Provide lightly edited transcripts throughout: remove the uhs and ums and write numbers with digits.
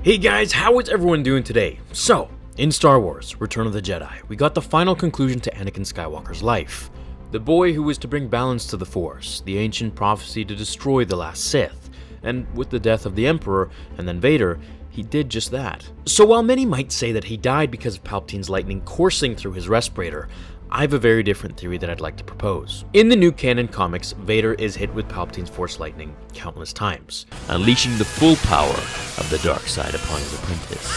Hey guys, how is everyone doing today? So, in Star Wars, Return of the Jedi, we got the final conclusion to Anakin Skywalker's life. The boy who was to bring balance to the Force, the ancient prophecy to destroy the last Sith, and with the death of the Emperor and then Vader, he did just that. So while many might say that he died because of Palpatine's lightning coursing through his respirator, I have a very different theory that I'd like to propose. In the new canon comics, Vader is hit with Palpatine's Force lightning countless times, unleashing the full power of the dark side upon his apprentice.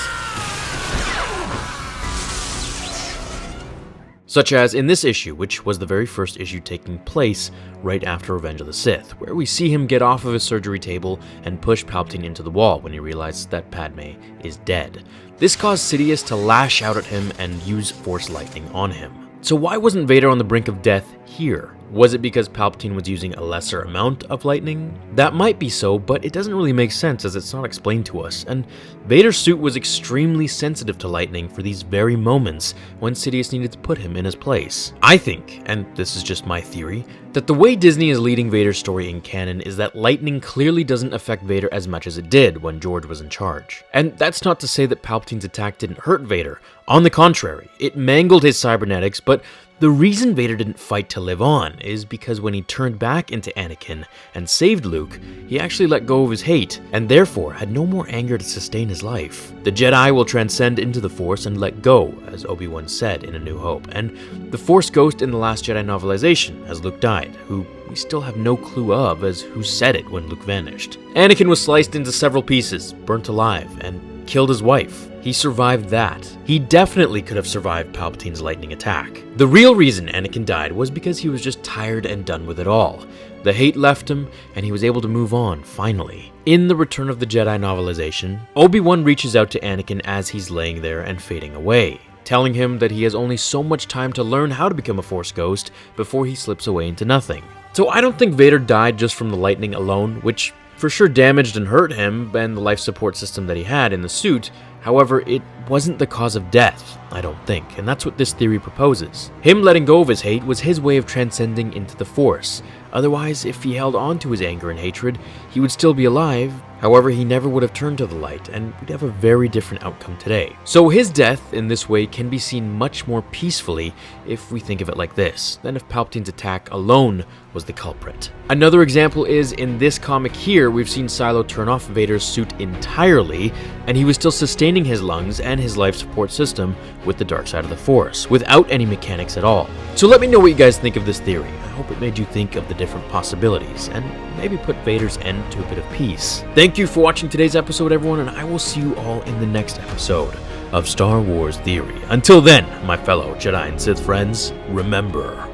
Such as in this issue, which was the very first issue taking place right after Revenge of the Sith, where we see him get off of his surgery table and push Palpatine into the wall when he realizes that Padme is dead. This caused Sidious to lash out at him and use Force lightning on him. So why wasn't Vader on the brink of death here? Was it because Palpatine was using a lesser amount of lightning? That might be so, but it doesn't really make sense as it's not explained to us, and Vader's suit was extremely sensitive to lightning for these very moments when Sidious needed to put him in his place. I think, and this is just my theory, that the way Disney is leading Vader's story in canon is that lightning clearly doesn't affect Vader as much as it did when George was in charge. And that's not to say that Palpatine's attack didn't hurt Vader. On the contrary, it mangled his cybernetics, but the reason Vader didn't fight to live on is because when he turned back into Anakin and saved Luke, he actually let go of his hate, and therefore had no more anger to sustain his life. The Jedi will transcend into the Force and let go, as Obi-Wan said in A New Hope, and the Force ghost in The Last Jedi novelization, as Luke died, who we still have no clue of as who said it when Luke vanished. Anakin was sliced into several pieces, burnt alive, and killed his wife. He survived that. He definitely could have survived Palpatine's lightning attack. The real reason Anakin died was because he was just tired and done with it all. The hate left him, and he was able to move on, finally. In the Return of the Jedi novelization, Obi-Wan reaches out to Anakin as he's laying there and fading away, telling him that he has only so much time to learn how to become a Force ghost before he slips away into nothing. So I don't think Vader died just from the lightning alone, which for sure damaged and hurt him and the life support system that he had in the suit. However, it wasn't the cause of death, I don't think, and that's what this theory proposes. Him letting go of his hate was his way of transcending into the Force. Otherwise, if he held on to his anger and hatred, he would still be alive. However, he never would have turned to the light, and we'd have a very different outcome today. So his death in this way can be seen much more peacefully if we think of it like this, than if Palpatine's attack alone was the culprit. Another example is in this comic here, we've seen Silo turn off Vader's suit entirely, and he was still sustaining his lungs and his life support system with the dark side of the Force, without any mechanics at all. So let me know what you guys think of this theory. I hope it made you think of the different possibilities, and maybe put Vader's end to a bit of peace. Thank you for watching today's episode, everyone, and I will see you all in the next episode of Star Wars Theory. Until then, my fellow Jedi and Sith friends, remember,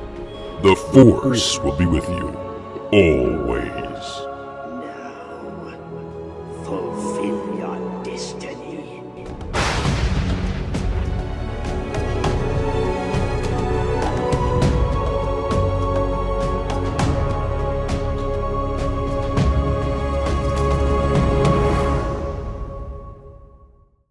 the Force will be with you, always. Now, fulfill your destiny.